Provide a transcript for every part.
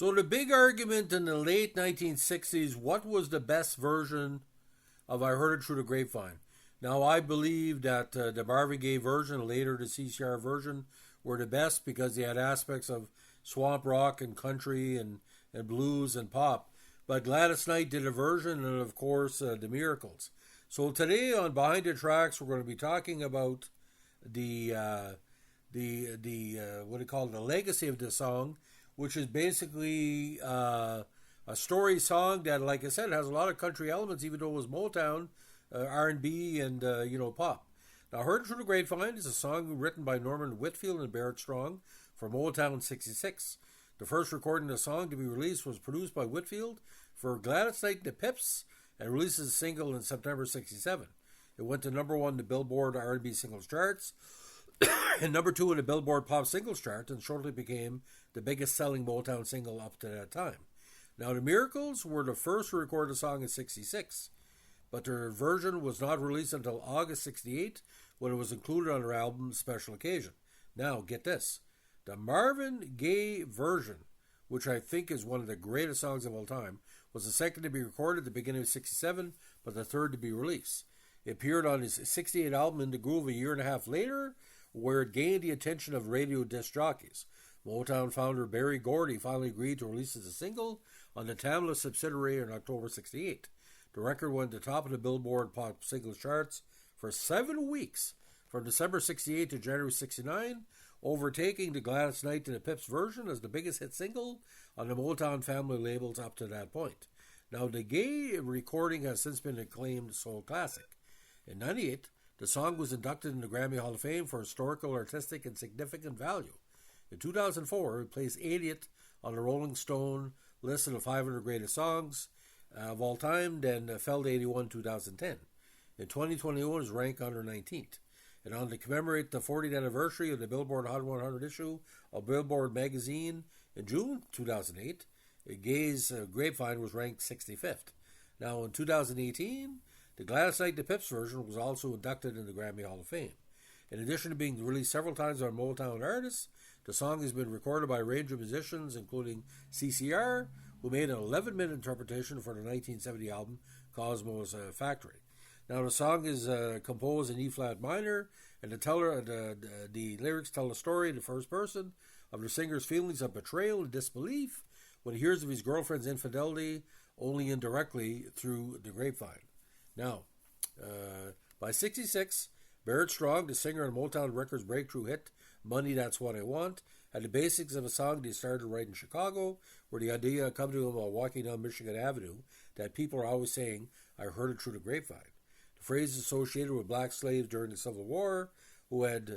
So the big argument in the late 1960s, what was the best version of I Heard It Through the Grapevine? Now, I believe that the Marvin Gaye version, later the CCR version, were the best because they had aspects of swamp rock and country and blues and pop. But Gladys Knight did a version, and of course, the Miracles. So today on Behind the Tracks, we're going to be talking about the what do you call it, the legacy of this song, which is basically a story song that, like I said, has a lot of country elements, even though it was Motown, R&B, and pop. Now, Heard It Through the Grapevine is a song written by Norman Whitfield and Barrett Strong for Motown '66. The first recording of the song to be released was produced by Whitfield for Gladys Knight and the Pips and released as a single in September '67. It went to number 1 in the Billboard R&B singles charts and number 2 in the Billboard Pop Singles chart, and shortly became the biggest selling Motown single up to that time. Now, the Miracles were the first to record the song in '66, but their version was not released until August '68 when it was included on their album Special Occasion. Now, get this. The Marvin Gaye version, which I think is one of the greatest songs of all time, was the second to be recorded at the beginning of '67, but the third to be released. It appeared on his '68 album In the Groove a year and a half later, where it gained the attention of radio disc jockeys. Motown founder Berry Gordy finally agreed to release it as a single on the Tamla subsidiary in October '68. The record went to the top of the Billboard Pop Singles charts for 7 weeks, from December '68 to January '69, overtaking the Gladys Knight and the Pips version as the biggest hit single on the Motown family labels up to that point. Now, the Gaye recording has since been acclaimed soul classic. In '98, the song was inducted in the Grammy Hall of Fame for historical, artistic, and significant value. In 2004, it placed 80th on the Rolling Stone list of the 500 greatest songs of all time, then fell to 81 in 2010. In 2021, it was ranked under 19th. And on to commemorate the 40th anniversary of the Billboard Hot 100 issue of Billboard magazine in June 2008, Gaye's Grapevine was ranked 65th. Now, in 2018, the Gladys Knight the Pips version was also inducted in the Grammy Hall of Fame. In addition to being released several times on Motown artists, the song has been recorded by a range of musicians, including CCR, who made an 11-minute interpretation for the 1970 album Cosmo's Factory. Now, the song is composed in E-flat minor, and the lyrics tell the story in the first person of the singer's feelings of betrayal and disbelief when he hears of his girlfriend's infidelity only indirectly through the grapevine. Now, by '66, Barrett Strong, the singer on Motown Records' breakthrough hit, Money, That's What I Want, had the basics of a song they started writing in Chicago, where the idea come to him while walking down Michigan Avenue that people are always saying, I heard it through the grapevine. The phrase is associated with black slaves during the Civil War who had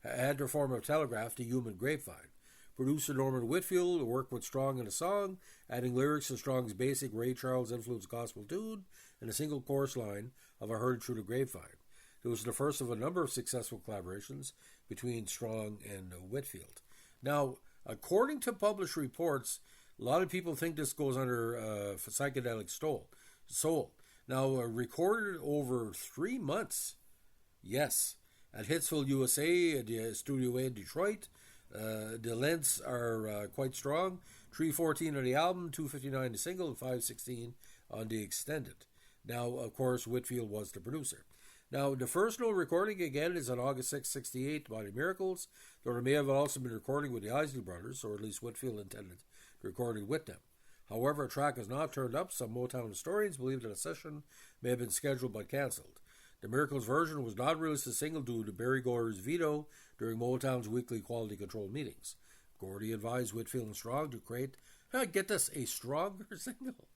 their form of telegraph, the human grapevine. Producer Norman Whitfield worked with Strong in the song, adding lyrics to Strong's basic Ray Charles-influenced gospel tune and a single chorus line of I Heard It Through the Grapevine. It was the first of a number of successful collaborations between Strong and Whitfield. Now, according to published reports, a lot of people think this goes under psychedelic soul. Now, recorded over 3 months, yes, at Hitsville, USA, at the Studio A in Detroit. The lengths are quite strong. 3:14 on the album, 2:59 the single, and 5:16 on the extended. Now, of course, Whitfield was the producer. Now, the first known recording, again, is on August 6, '68 by the Miracles, though there may have also been a recording with the Isley Brothers, or at least Whitfield intended to record it with them. However, a track has not turned up. Some Motown historians believe that a session may have been scheduled but cancelled. The Miracles version was not released as a single due to Berry Gordy's veto during Motown's weekly quality control meetings. Gordy advised Whitfield and Strong to create, get this, a stronger single.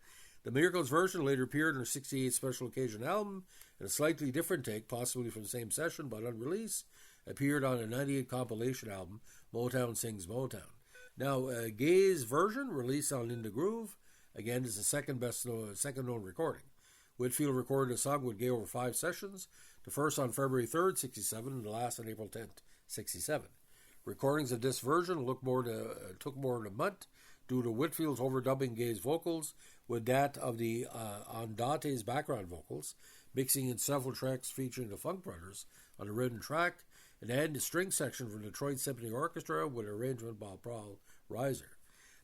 The Miracles version later appeared in her '68 Special Occasion album, and a slightly different take, possibly from the same session but unreleased, appeared on a '98 compilation album, Motown Sings Motown. Now, Gaye's version, released on In the Groove, again is the second known recording. Whitfield recorded a song with Gaye over 5 sessions, the first on February 3rd, '67, and the last on April 10th, '67. Recordings of this version took more than a month due to Whitfield's overdubbing Gaye's vocals with that of the Andante's background vocals, mixing in several tracks featuring the Funk Brothers on the rhythm track, and adding the string section from the Detroit Symphony Orchestra with an arrangement by Paul Reiser.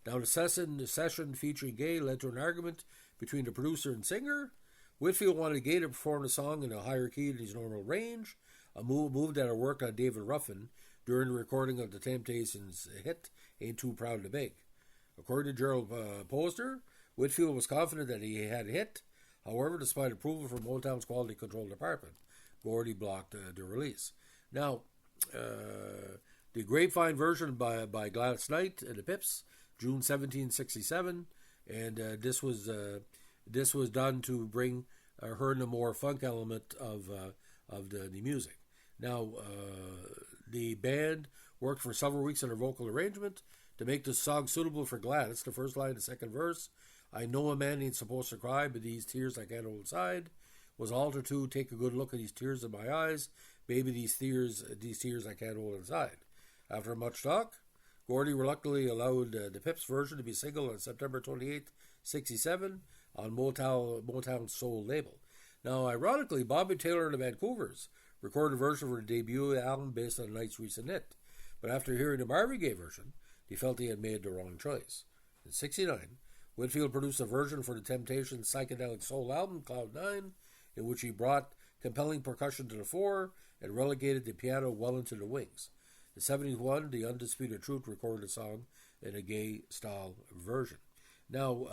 Now, the session featuring Gaye led to an argument between the producer and singer. Whitfield wanted Gaye to perform the song in a higher key than his normal range, a move that had worked on David Ruffin during the recording of the Temptations' hit Ain't Too Proud to Beg. According to Gerald Posner, Whitfield was confident that he had a hit. However, despite approval from Motown's Quality Control Department, Gordy blocked the release. Now, the Grapevine version by Gladys Knight and the Pips, June 1767, and this was done to bring her in a more funk element of the music. Now, the band worked for several weeks on her vocal arrangement to make the song suitable for Gladys. The first line, the second verse, I know a man ain't supposed to cry, but these tears I can't hold inside, was altered to take a good look at these tears in my eyes, baby, these tears I can't hold inside. After much talk, Gordy reluctantly allowed the Pips version to be single on September 28, 1967, on Motown's Soul label. Now, ironically, Bobby Taylor and the Vancouvers recorded a version for the debut album based on Knight's recent hit, but after hearing the Marvin Gaye version, he felt he had made the wrong choice. In 1969, Whitfield produced a version for the Temptations' psychedelic soul album, Cloud 9, in which he brought compelling percussion to the fore and relegated the piano well into the wings. In 1971, The Undisputed Truth recorded the song in a Gaye-style version. Now,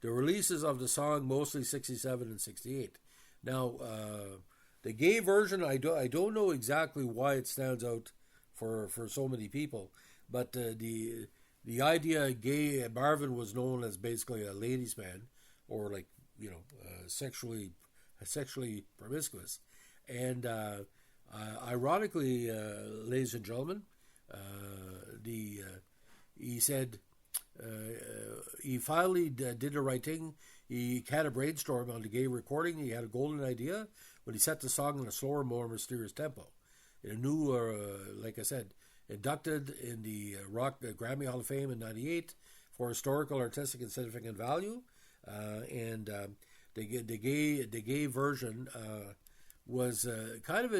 the releases of the song mostly 1967 and 1968. Now, the Gaye version, I don't know exactly why it stands out for so many people, but the idea Gaye Marvin was known as basically a ladies' man, or sexually promiscuous, and ironically, ladies and gentlemen, he said he finally did the right thing. He had a brainstorm on the Gaye recording. He had a golden idea, but he set the song in a slower, more mysterious tempo. In a new, like I said, inducted in the Rock Grammy Hall of Fame in '98 for historical, artistic, and significant value, and the Gaye version was kind of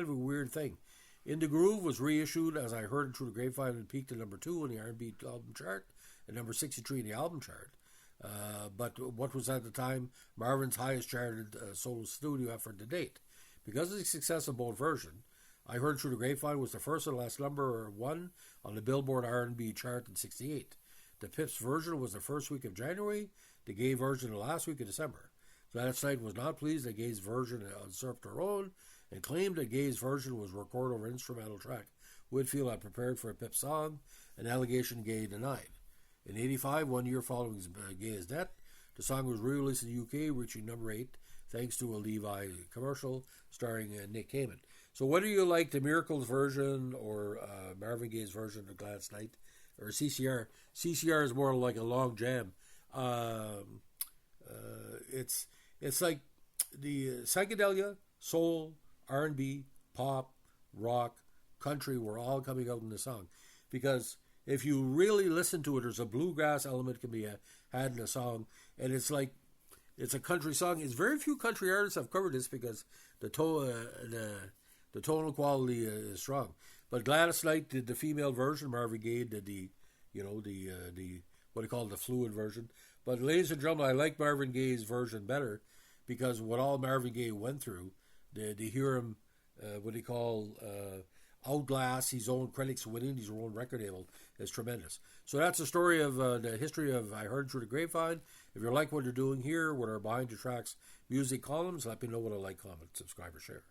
a weird thing. In the Groove was reissued, as I heard it through the grapevine, and peaked at number 2 in the R&B album chart and number 63 in the album chart. But what was at the time Marvin's highest charted solo studio effort to date. Because of the success of both versions, I Heard Through the Grapevine was the first and last number 1 on the Billboard R&B chart in '68. The Pips version was the first week of January, the Gaye version the last week of December. Gladys Knight was not pleased that Gaye's version usurped her own and claimed that Gaye's version was recorded over an instrumental track Whitfield had prepared for a Pips song, an allegation Gaye denied. In '85, 1 year following Gaye's death, the song was re-released in the UK, reaching number 8 thanks to a Levi commercial starring Nick Cayman. So whether you like the Miracles version or Marvin Gaye's version of Gladys Knight or CCR is more like a long jam. It's like the psychedelia, soul, R&B, pop, rock, country were all coming out in the song. Because if you really listen to it, there's a bluegrass element can be had in a song, and it's like it's a country song. It's very few country artists have covered this because the tonal quality is strong. But Gladys Knight did the female version. Marvin Gaye did the what they call the fluid version. But ladies and gentlemen, I like Marvin Gaye's version better because what all Marvin Gaye went through, to hear him, what they call outlast his own critics, winning his own record label is tremendous. So that's the story of the history of I Heard Through the Grapevine. If you like what you're doing here with our Behind the Tracks music columns, let me know what I like, comment, subscribe, or share.